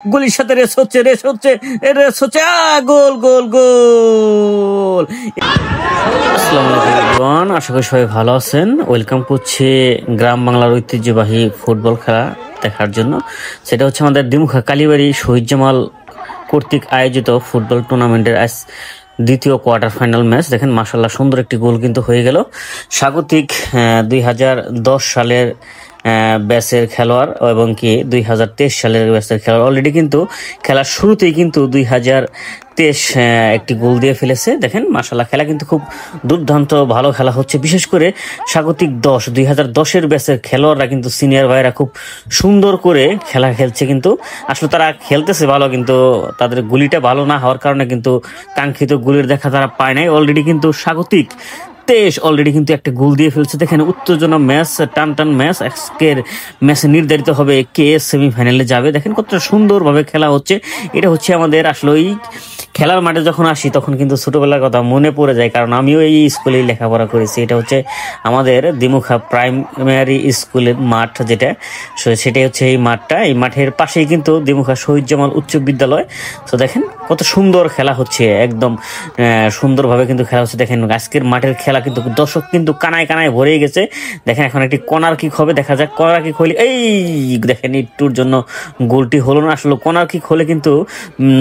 গুলির সাথে রেস হচ্ছে গোল গোল গোল। আসসালামু আলাইকুম এভরিওয়ান, আশা করি সবাই ভালো আছেন। ওয়েলকাম করছি গ্রাম বাংলার ঐতিহ্যবাহী ফুটবল খেলা দেখার জন্য। সেটা হচ্ছে আমাদের দিমুখা কালীবাড়ি শহীদ জামাল কর্তৃক আয়োজিত ফুটবল টুর্নামেন্টের দ্বিতীয় কোয়ার্টার ফাইনাল ম্যাচ। দেখেন মাশাআল্লাহ সুন্দর একটি গোল কিন্তু হয়ে গেল। স্বাগতিক 2010 সালের ব্যাচের খেলোয়াড় এবং কি 2023 সালের ব্যাচের খেলোয়াড় অলরেডি কিন্তু খেলার শুরুতেই কিন্তু 2023 একটি গোল দিয়ে ফেলেছে। দেখেন মাশাআল্লাহ খেলা কিন্তু খুব দুর্দান্ত ভালো খেলা হচ্ছে। বিশেষ করে স্বাগতিক 2010-এর ব্যাচের খেলোয়াড়রা কিন্তু সিনিয়র ভাইরা খুব সুন্দর করে খেলা খেলছে। কিন্তু আসলে তারা খেলতেছে ভালো, কিন্তু তাদের গুলিটা ভালো না হওয়ার কারণে কিন্তু কাঙ্ক্ষিত গুলির দেখা তারা পায় নাই। অলরেডি কিন্তু স্বাগতিক অলরেডি কিন্তু একটা গোল দিয়ে ফেলছে। দেখেন উত্তেজনা ম্যাচ, টান ম্যাচ। আজকের ম্যাচে নির্ধারিত হবে কে সেমিফাইনালে যাবে। দেখেন কতটা সুন্দরভাবে খেলা হচ্ছে। এটা হচ্ছে আমাদের আসলে ওই খেলার মাঠে যখন আসি তখন কিন্তু ছোটবেলার কথা মনে পড়ে যায়, কারণ আমিও এই স্কুলেই লেখাপড়া করেছি। এটা হচ্ছে আমাদের দিমুখা প্রাইমারি স্কুলের মাঠ, যেটা সেটাই হচ্ছে এই মাঠটা। এই মাঠের পাশেই কিন্তু দিমুখা শহীদ জামাল উচ্চ বিদ্যালয়। তো দেখেন কত সুন্দর খেলা হচ্ছে, একদম সুন্দরভাবে কিন্তু খেলা হচ্ছে। দেখেন আজকের মাঠের খেলা কিন্তু দর্শক কিন্তু কানায় কানায় ভরে গেছে। দেখেন এখন একটি কর্নার কিক হবে, দেখা যাক কর্নার কিক হলে এই দেখেন একটুর জন্য গোলটি হলো না। আসলে কর্নার কিক হলে কিন্তু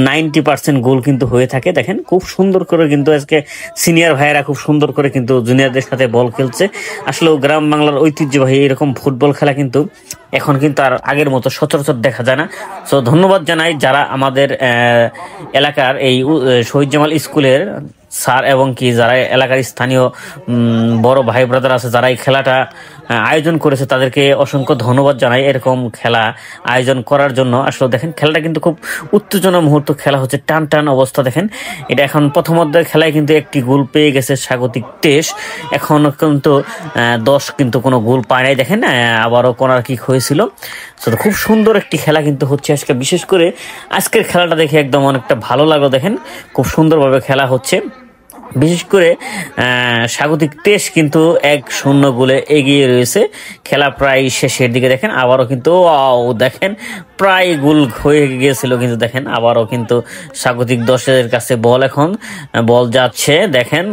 90% গোল কিন্তু হয়ে থাকে। দেখেন খুব সুন্দর করে কিন্তু আজকে সিনিয়র ভাইয়েরা খুব সুন্দর করে কিন্তু জুনিয়রদের সাথে বল খেলছে। আসলে গ্রাম বাংলার ঐতিহ্যবাহী এরকম ফুটবল খেলা কিন্তু এখন কিন্তু আর আগের মতো সচরাচর দেখা যায় না। সো ধন্যবাদ জানাই যারা আমাদের এলাকার এই শহীদ জামাল স্কুলের স্যার এবং কি যারা এলাকার স্থানীয় বড় ভাই ব্রাদার আছে যারা এই খেলাটা আয়োজন করেছে, তাদেরকে অসংখ্য ধন্যবাদ জানাই এরকম খেলা আয়োজন করার জন্য। আসলে দেখেন খেলাটা কিন্তু খুব উত্তেজনা মুহূর্ত খেলা হচ্ছে, টান অবস্থা। দেখেন এটা এখন প্রথমার্ধের খেলায় কিন্তু একটি গোল পেয়ে গেছে স্বাগতিক 23। এখন কিন্তু 10 কিন্তু কোনো গোল পায় নাই। দেখেন আবারও কর্নার কিক হয়েছিল। খুব সুন্দর একটি খেলা কিন্তু হচ্ছে আজকে। বিশেষ করে আজকের খেলাটা দেখে একদম অনেকটা ভালো লাগলো। দেখেন খুব সুন্দরভাবে খেলা হচ্ছে। বিশেষ করে স্বাগতিক 23 কিন্তু 1-0 গোলে এগিয়ে রয়েছে। খেলা প্রায় শেষের দিকে। দেখেন আবারও কিন্তু দেখেন প্রায় গোল হয়ে গিয়েছিল, কিন্তু দেখেন আবারও কিন্তু স্বাগতিক 10-এর কাছে বল যাচ্ছে। দেখেন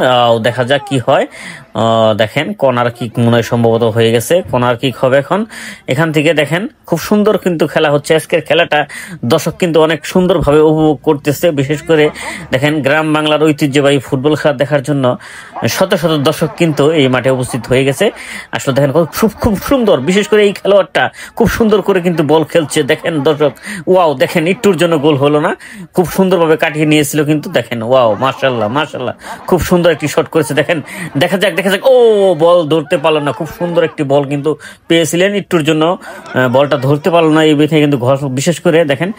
দেখা যাক কি হয়। দেখেন কর্নার কিক মনে হয় সম্ভবত হয়ে গেছে, কর্নার কিক হবে এখন এখান থেকে। দেখেন খুব সুন্দর কিন্তু খেলা হচ্ছে। আজকের খেলাটা দর্শক কিন্তু অনেক সুন্দরভাবে উপভোগ করতেছে। বিশেষ করে দেখেন গ্রাম বাংলার ঐতিহ্যবাহী ফুটবল খেলা দেখার জন্য শত শত দর্শক কিন্তু এই মাঠে উপস্থিত হয়ে গেছে। আসলে দেখেন খুব সুন্দর, বিশেষ করে এই খেলোয়াড়টা খুব সুন্দর করে কিন্তু বল খেলছে। দেখেন দর্শক দেখেন একটুর জন্য গোল হলো না, খুব সুন্দরভাবে কাটিয়ে নিয়েছিল কিন্তু। দেখেন মাশাআল্লাহ খুব সুন্দর একটি শট করেছে। দেখেন দেখা যাক বল ধরতে পারলো না। খুব সুন্দর একটি বল কিন্তু পেয়েছিলেন, একটুর জন্য বলটা ধরতে পারলো না। এই বিষয়ে কিন্তু বিশেষ করে দেখেন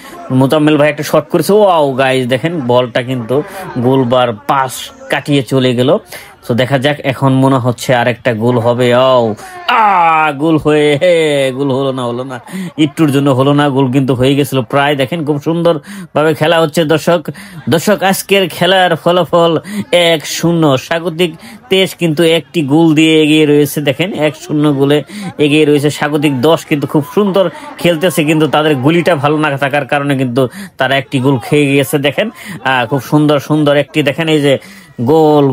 মোজাম্মেল ভাই একটা শট করেছে। গাইস দেখেন বলটা কিন্তু গোলবার পাস কাটিয়ে চলে গেল। তো দেখা যাক এখন মনে হচ্ছে আরেকটা গোল হবে। গোল হলো না একটুর জন্য হলো না, গোল কিন্তু হয়ে গেছিল প্রায়। দেখেন খুব সুন্দর ভাবে খেলা হচ্ছে। দর্শক আজকের খেলার ফলাফল 1-0। স্বাগতিক 23 কিন্তু একটি গোল দিয়ে এগিয়ে রয়েছে। দেখেন 1-0 গোলে এগিয়ে রয়েছে। স্বাগতিক 10 কিন্তু খুব সুন্দর খেলতেছে, কিন্তু তাদের গুলিটা ভালো না থাকার কারণে কিন্তু তারা একটি গোল খেয়ে গিয়েছে। দেখেন খুব সুন্দর একটি দেখেন এই যে গোল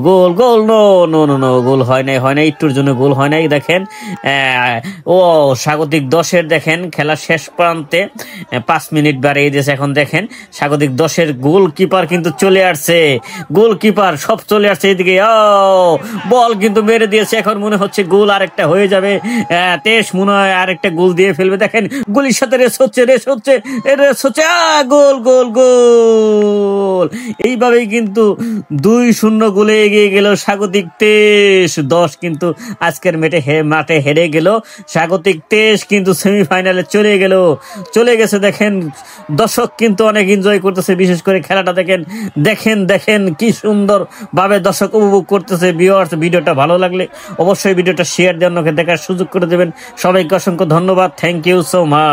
নো গোল হয় নাই একটুর জন্য গোল হয় নাই। দেখেন স্বাগতিক 10-এর দেখেন খেলা শেষ প্রান্তে 5 মিনিট বাড়িয়ে দিয়েছে। এখন দেখেন স্বাগতিক 10-এর গোলকিপার কিন্তু চলে আসছে, গোলকিপার সব চলে আসছে এদিকে। বল কিন্তু মেরে দিয়েছে। এখন মনে হচ্ছে গোল আরেকটা হয়ে যাবে। 23 মনে হয় আরেকটা গোল দিয়ে ফেলবে। দেখেন গুলির সাথে রেস হচ্ছে গোল গোল গোল। এইভাবেই কিন্তু 2-0 গোলে এগিয়ে গেল স্বাগতিক 23। 10 কিন্তু আজকের মাঠে হেরে গেল। স্বাগতিক 23 কিন্তু সেমিফাইনালে চলে গেছে। দেখেন দর্শক কিন্তু অনেক এনজয় করতেছে। বিশেষ করে খেলাটা দেখেন কি সুন্দর ভাবে দর্শক উপভোগ করতেছে। ভিডিওটা ভালো লাগলে অবশ্যই ভিডিওটা শেয়ার দিয়ে অন্যকে দেখার সুযোগ করে দেবেন। সবাইকে অসংখ্য ধন্যবাদ। Thank you so much.